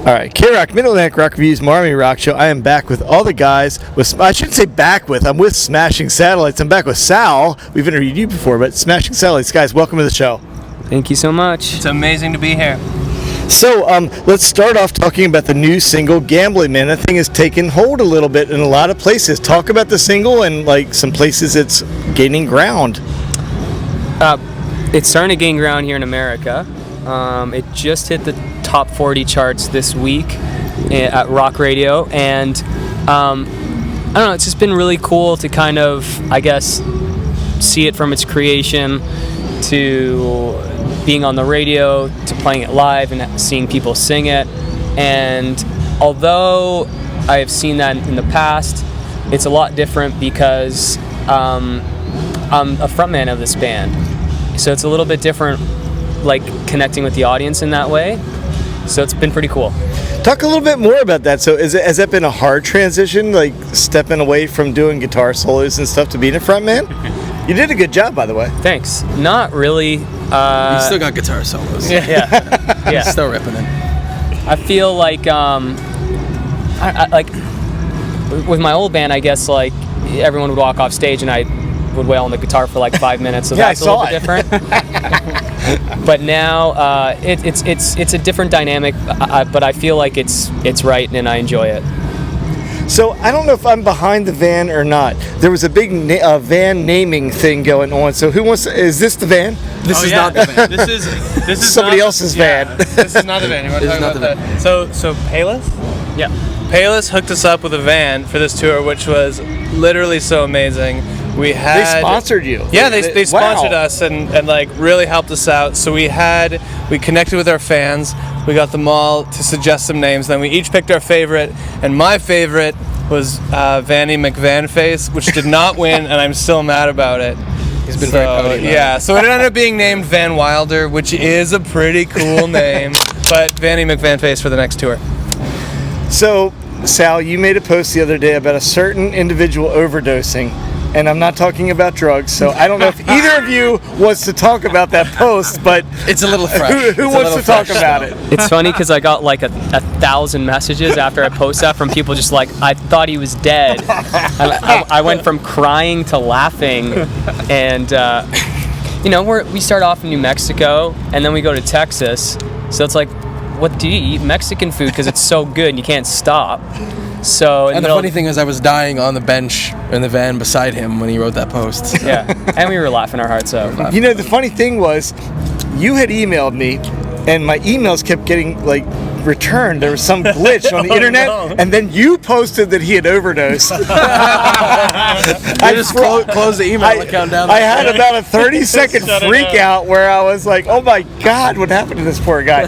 All right, K-Rock, Mid-Atlantic Rock Reviews, Marmy Rock Show. I am back with all the guys. I shouldn't say back with. I'm with Smashing Satellites. I'm back with Sal. We've interviewed you before, but Smashing Satellites. Guys, welcome to the show. Thank you so much. It's amazing to be here. So let's start off talking about the new single, Gambling Man. That thing has taken hold a little bit in a lot of places. Talk about the single and like some places it's gaining ground. It's starting to gain ground here in America. It just hit the top 40 charts this week at rock radio, and I don't know, it's just been really cool to kind of, I guess, see it from its creation to being on the radio to playing it live and seeing people sing it. And although I have seen that in the past, it's a lot different because I'm a frontman of this band, so it's a little bit different, like connecting with the audience in that way. So it's been pretty cool. Talk a little bit more about that. So has that been a hard transition, like stepping away from doing guitar solos and stuff to being a frontman? You did a good job, by the way. Thanks. Not really. You still got guitar solos. Yeah. Still ripping it. I feel like, I like with my old band, I guess like everyone would walk off stage and I would wail on the guitar for like 5 minutes. So that's a little bit different. But now it's a different dynamic, but I feel like it's right and I enjoy it. So I don't know if I'm behind the van or not. There was a big van naming thing going on. So who wants to, is this the van? This is not the van. This is somebody else's van. This is not the van. You want to talk about that? So Payless? Yeah. Payless hooked us up with a van for this tour, which was literally so amazing. They sponsored you. Yeah, they sponsored wow. us and like really helped us out. So we connected with our fans. We got them all to suggest some names. Then we each picked our favorite, and my favorite was Vanny McVanface, which did not win, and I'm still mad about it. He's been very proud of yeah, so it ended up being named Van Wilder, which is a pretty cool name, but Vanny McVanface for the next tour. So, Sal, you made a post the other day about a certain individual overdosing, and I'm not talking about drugs, so I don't know if either of you wants to talk about that post, but it's a little fresh. Who wants to talk about it? It's funny because I got like a 1,000 messages after I posted that from people just like, I thought he was dead. I went from crying to laughing, and we start off in New Mexico, and then we go to Texas, so it's like, what do you eat? Mexican food, because it's so good and you can't stop. So and the funny thing is I was dying on the bench in the van beside him when he wrote that post. Yeah, and we were laughing our hearts out. You know, the funny thing was, you had emailed me, and my emails kept getting like returned. There was some glitch on the internet, and then you posted that he had overdosed. I just closed the email account down. I had about a 30-second freak out where I was like, "Oh my God, what happened to this poor guy?"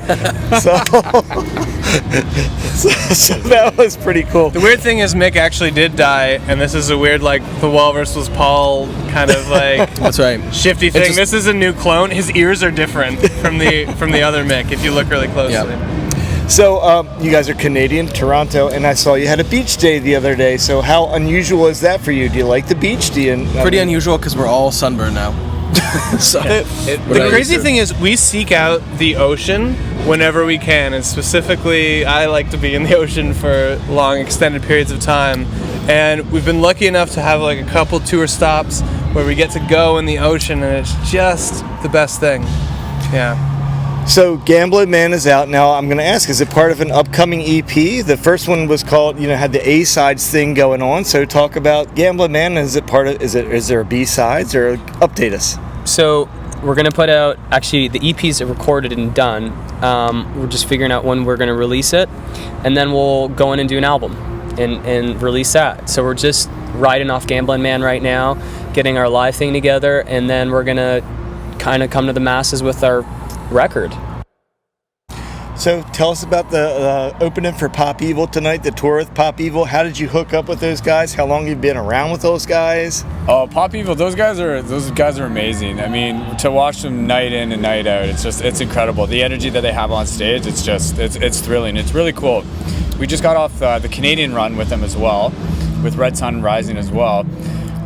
So that was pretty cool. The weird thing is Mick actually did die, and this is a weird like the Walrus was Paul kind of like that's right shifty thing. This is a new clone. His ears are different from the other Mick if you look really closely. Yep. So you guys are Canadian, Toronto, and I saw you had a beach day the other day. So how unusual is that for you? Do you like the beach? Pretty unusual because we're all sunburned now. So the crazy thing is we seek out the ocean whenever we can, and specifically I like to be in the ocean for long extended periods of time, and we've been lucky enough to have like a couple tour stops where we get to go in the ocean, and it's just the best thing. Yeah. So Gambling Man is out now. I'm going to ask, is it part of an upcoming EP? The first one was called, had the A-sides thing going on. So talk about Gambling Man. Is there a B-sides, or update us? So we're going to put out, actually the EP's recorded and done. We're just figuring out when we're going to release it, and then we'll go in and do an album and release that. So we're just riding off Gambling Man right now, getting our live thing together, and then we're going to kind of come to the masses with our record. So tell us about the opening for Pop Evil tonight, the tour with Pop Evil. How did you hook up with those guys? How long have you been around with those guys? Oh, Pop Evil, those guys are amazing. I mean, to watch them night in and night out, it's incredible. The energy that they have on stage, it's thrilling. It's really cool. We just got off the Canadian run with them as well, with Red Sun Rising as well.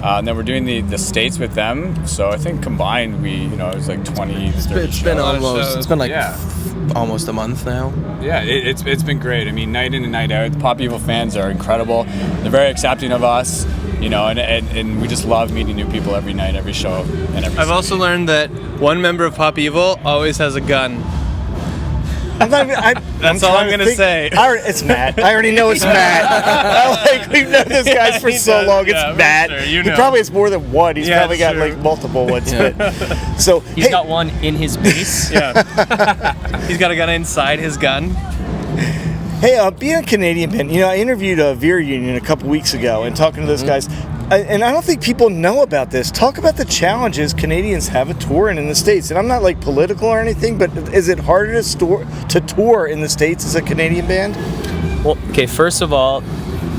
And then we're doing the States with them. So I think combined it was like 20, 30 It's been shows. almost. It's been like Yeah. almost a month now. Yeah, it's been great. I mean, night in and night out, the Pop Evil fans are incredible. They're very accepting of us, and we just love meeting new people every night, every show, and every I've city. also learned that one member of Pop Evil always has a gun. That's all I'm gonna say. It's Matt. I already know it's Matt. We've known this guy for He so does, long. It's yeah, for Matt. sure, He probably has more than one. He's Yeah, probably got true. like multiple ones. But, so He's got one in his base. Yeah. He's got a gun inside his gun. Hey, being a Canadian band, I interviewed Veer Union a couple weeks ago and talking to those guys, and I don't think people know about this. Talk about the challenges Canadians have at touring in the States. And I'm not like political or anything, but is it harder to tour in the States as a Canadian band? Well, okay, first of all,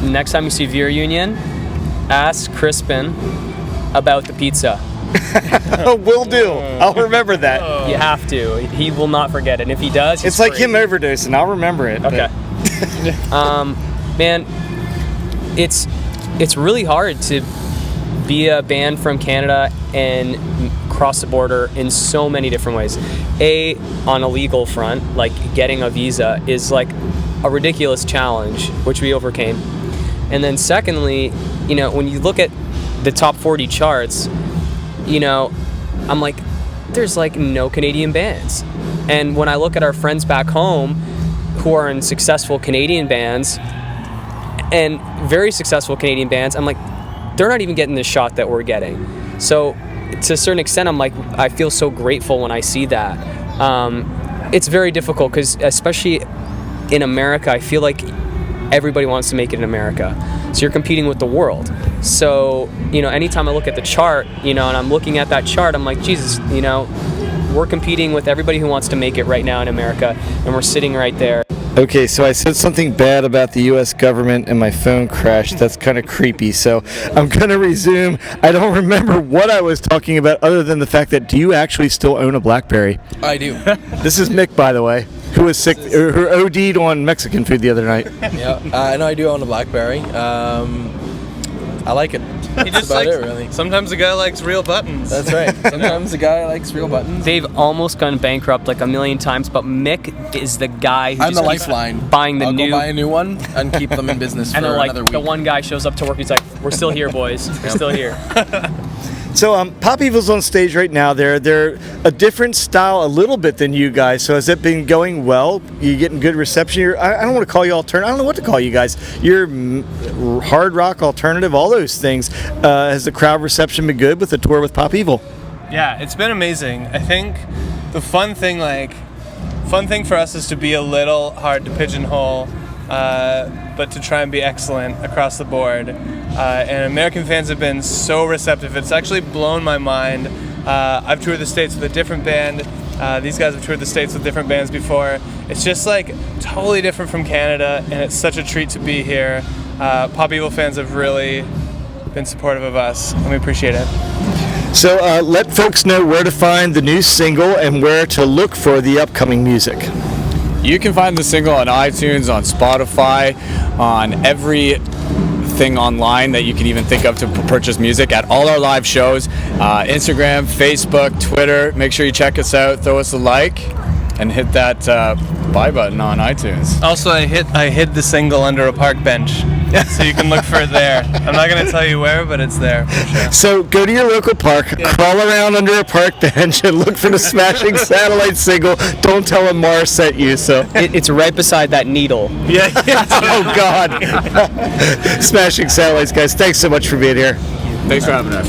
next time you see Veer Union, ask Crispin about the pizza. Will do. I'll remember that. You have to. He will not forget it. And if he does, he's It's like crazy. him overdosing. I'll remember it. Okay. Man, it's really hard to be a band from Canada and cross the border in so many different ways. On a legal front, like getting a visa is like a ridiculous challenge, which we overcame. And then secondly, when you look at the top 40 charts, I'm like, there's like no Canadian bands. And when I look at our friends back home who are in successful Canadian bands and very successful Canadian bands, I'm like, they're not even getting the shot that we're getting. So to a certain extent, I'm like, I feel so grateful when I see that. It's very difficult because especially in America, I feel like everybody wants to make it in America. So you're competing with the world. So, anytime I look at the chart, and I'm looking at that chart, I'm like, Jesus, we're competing with everybody who wants to make it right now in America, and we're sitting right there. Okay, so I said something bad about the U.S. government and my phone crashed. That's kind of creepy. So I'm going to resume. I don't remember what I was talking about other than the fact that do you actually still own a BlackBerry? I do. This is Mick, by the way, who was sick, who OD'd on Mexican food the other night. Yeah, I know I do own a BlackBerry. I like it. He That's just about likes, it, really. Sometimes a guy likes real buttons. That's right. Sometimes a guy likes real buttons. They've almost gone bankrupt like a million times, but Mick is the guy who I'm just the keeps lifeline. buying the I'll new. go buy a new one and keep them in business for and they're like, another week. the one guy shows up to work, he's like, we're still here, boys. We're still here. So Pop Evil's on stage right now. They're a different style a little bit than you guys. So has it been going well? You getting good reception? I don't want to call you alternative. I don't know what to call you guys. You're hard rock alternative, all those things. Has the crowd reception been good with the tour with Pop Evil? Yeah, it's been amazing. I think the fun thing for us is to be a little hard to pigeonhole, but to try and be excellent across the board. And American fans have been so receptive. It's actually blown my mind. I've toured the States with a different band. These guys have toured the States with different bands before. It's just like totally different from Canada, and it's such a treat to be here. Pop Evil fans have really been supportive of us, and we appreciate it. So let folks know where to find the new single and where to look for the upcoming music. You can find the single on iTunes, on Spotify, on everything online that you can even think of to purchase music at all our live shows, Instagram, Facebook, Twitter. Make sure you check us out, throw us a like, and hit that buy button on iTunes. Also, I hid the single under a park bench, so you can look for it there. I'm not going to tell you where, but it's there for sure. So go to your local park, crawl around under a park bench, and look for the Smashing Satellite single. Don't tell them MARR sent you. So It's right beside that needle. yeah. Oh God. Smashing Satellites, guys. Thanks so much for being here. Thanks for having us.